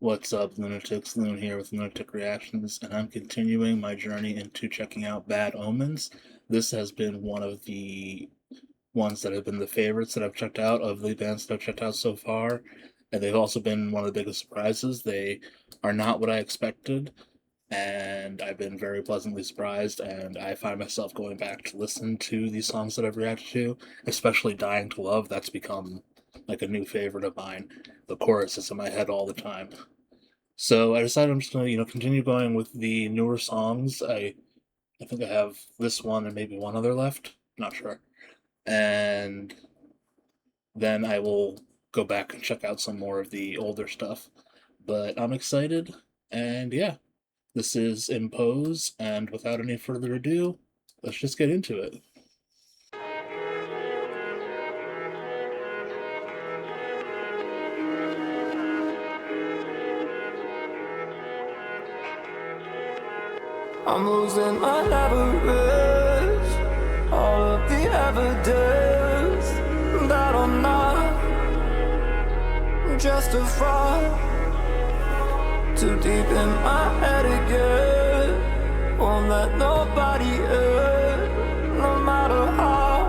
What's up, Lunatics? Loon here with Lunatic Reactions, and I'm continuing my journey into checking out Bad Omens. This has been one of the ones that have been the favorites that I've checked out of the bands that I've checked out so far, and they've also been one of the biggest surprises. They are not what I expected, and I've been very pleasantly surprised, and I find myself going back to listen to these songs that I've reacted to, especially Dying to Love. That's become like a new favorite of mine. The chorus is in my head all the time. So I decided I'm just gonna, continue going with the newer songs. I think I have this one and maybe one other left. Not sure. And then I will go back and check out some more of the older stuff. But I'm excited, and yeah, this is Impose, and without any further ado, let's just get into it. I'm losing my leverage, all of the evidence that I'm not justified. Too deep in my head again, won't let nobody in, no matter how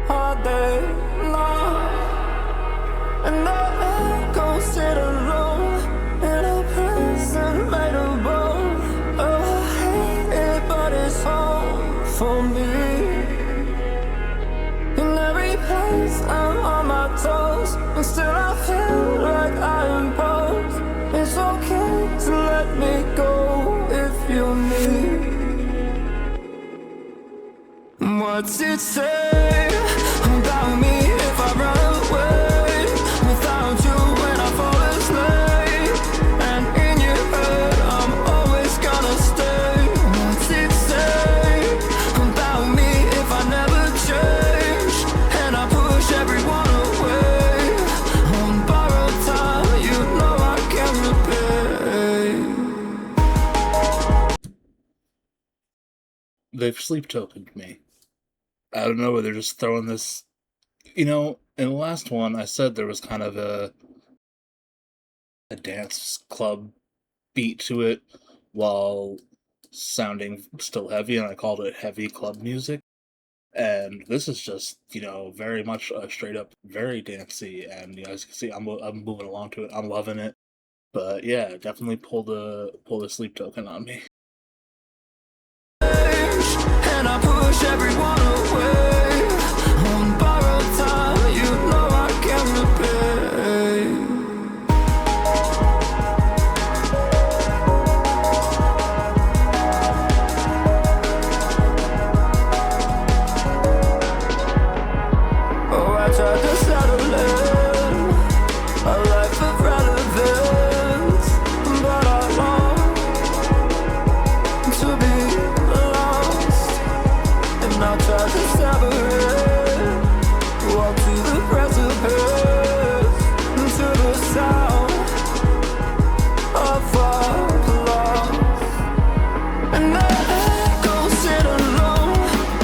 hard they lie. And I go sit alone in a prison made of bone. Oh, I hate it, but it's home for me. In every place I'm on my toes, and still I feel like I impose. It's okay to let me go if you need. What's it say about me if I run away without you when I fall asleep? And in your head I'm always gonna stay. What's it say about me if I never change and I push everyone away? On borrowed time, you know I can't repay. They've sleep tokened me. I don't know, they're just throwing this. In the last one, I said there was kind of a dance club beat to it while sounding still heavy, and I called it heavy club music. And this is just, very much a straight up, very dancey, and as you can see, I'm moving along to it. I'm loving it. But yeah, definitely pull the sleep token on me. And I push everyone away on borrowed time, you know I can't repay. Oh, I tried to settle in a life of relevance, but I long to be lost. And I try to separate, walk to the precipice, to the sound of applause. And I go sit alone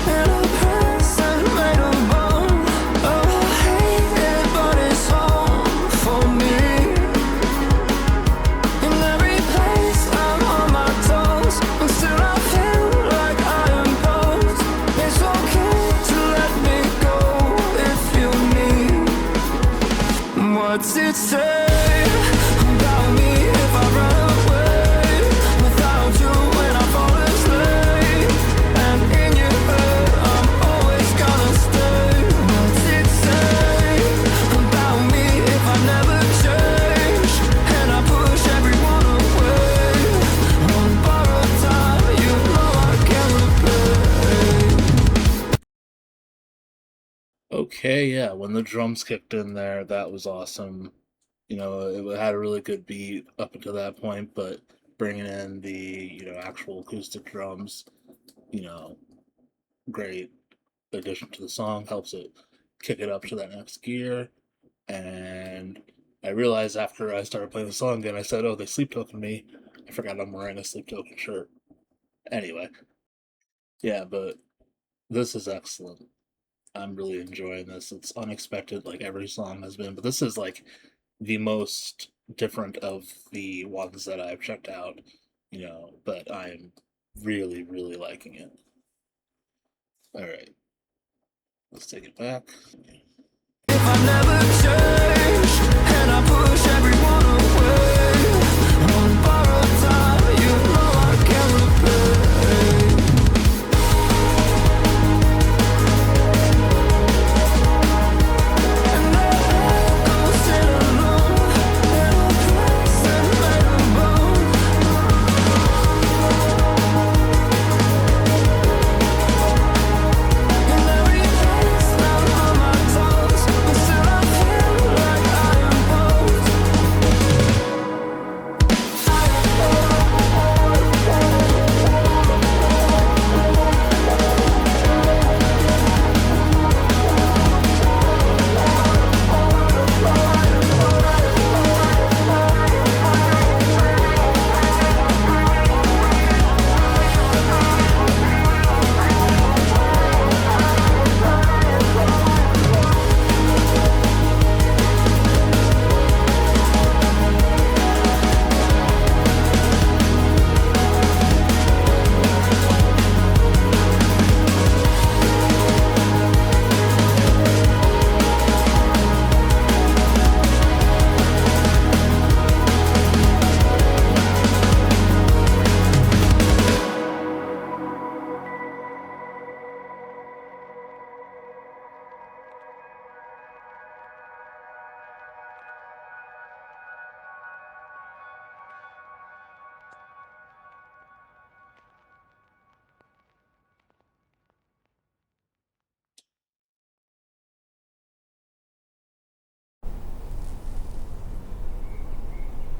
in a prison made of bone. Oh, I hate it, but it's home for me. In every place I'm on my toes, and still I feel like I impose. It's okay to let me go if you need. What's it say about me if I run away without you when I fall asleep? And in your head I'm always gonna stay. What's it say about me if I never change and I push everyone away? On borrowed time, you know I can't repay. Okay, yeah, when the drums kicked in there, that was awesome. It had a really good beat up until that point, but bringing in the, actual acoustic drums, you know, great addition to the song, helps it kick it up to that next gear. And I realized after I started playing the song again, I said, oh, they sleep token me. I forgot I'm wearing a sleep token shirt. Anyway, yeah, but this is excellent. I'm really enjoying this. It's unexpected, like every song has been, but this is like the most different of the ones that I've checked out, but I'm really, really liking it. All right, let's take it back. If I never change and I push everyone away on borrowed time, you know I can't repay. And I go sit alone in a place that made of bone. And every day's not on my toes, but still I feel like I am both.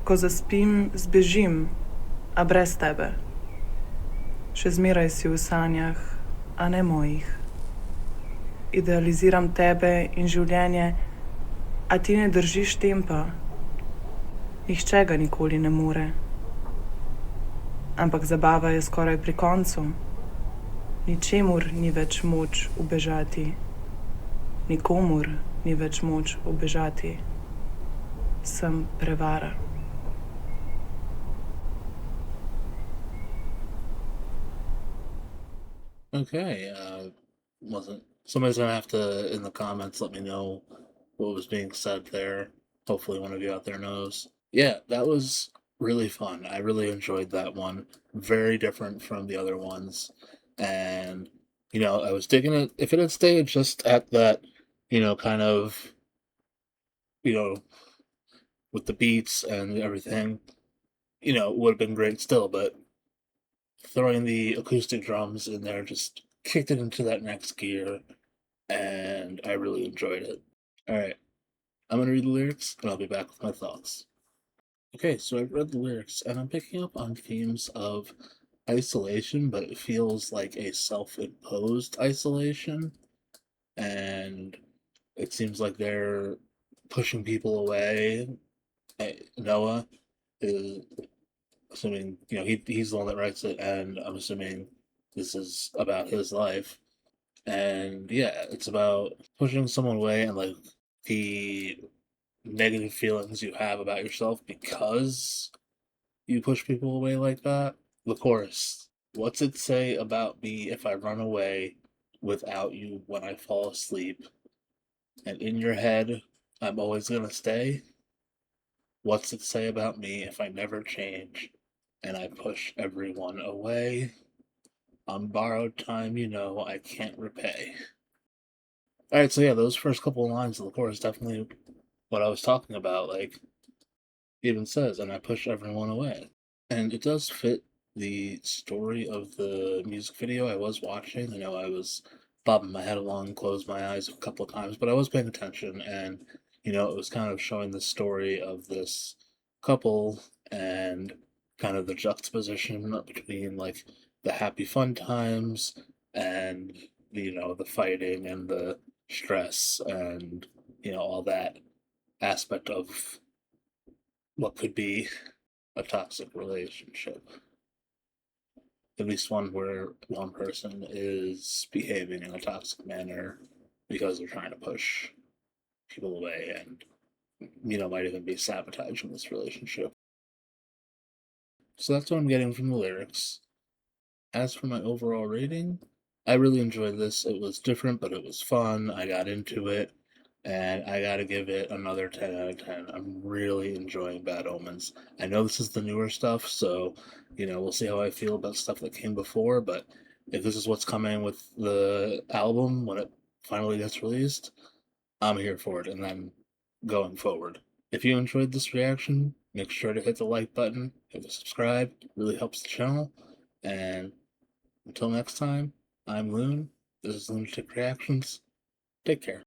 Ko zaspim, zbežim, a brez tebe. Še zmeraj si v sanjah, a ne mojih. Idealiziram tebe in življenje, a ti ne držiš tempa. Nihče ga nikoli ne more. Ampak zabava je skoraj pri koncu. Ničemur ni več moč ubežati. Nikomur ni več moč ubežati. Sem prevara. Okay, wasn't somebody's gonna have to in the comments let me know what was being said there. Hopefully one of you out there knows. Yeah, that was really fun. I really enjoyed that one. Very different from the other ones. And I was digging it. If it had stayed just at that, kind of, with the beats and everything, it would have been great still, but throwing the acoustic drums in there just kicked it into that next gear, and I really enjoyed it. All right, I'm gonna read the lyrics, and I'll be back with my thoughts. Okay, so I've read the lyrics, and I'm picking up on themes of isolation, but it feels like a self-imposed isolation, and it seems like they're pushing people away. Noah is assuming he's the one that writes it, and I'm assuming this is about his life. And yeah, it's about pushing someone away and like the negative feelings you have about yourself because you push people away like that. The chorus: what's it say about me if I run away without you when I fall asleep? And in your head, I'm always gonna stay. What's it say about me if I never change and I push everyone away? On borrowed time, I can't repay. Alright, so yeah, those first couple of lines of the chorus definitely what I was talking about. Like, it even says, and I push everyone away. And it does fit the story of the music video I was watching. I was bobbing my head along, closed my eyes a couple of times, but I was paying attention, and it was kind of showing the story of this couple and kind of the juxtaposition between like the happy fun times and the fighting and the stress and all that aspect of what could be a toxic relationship. At least one where one person is behaving in a toxic manner because they're trying to push people away and might even be sabotaging this relationship. So that's what I'm getting from the lyrics. As for my overall rating, I really enjoyed this. It was different, but it was fun. I got into it, and I gotta give it another 10 out of 10. I'm really enjoying Bad Omens. I know this is the newer stuff, so, we'll see how I feel about stuff that came before, but if this is what's coming with the album when it finally gets released, I'm here for it, and then going forward. If you enjoyed this reaction, make sure to hit the like button, hit the subscribe, it really helps the channel, and until next time, I'm Loon. This is Lunatic Reactions. Take care.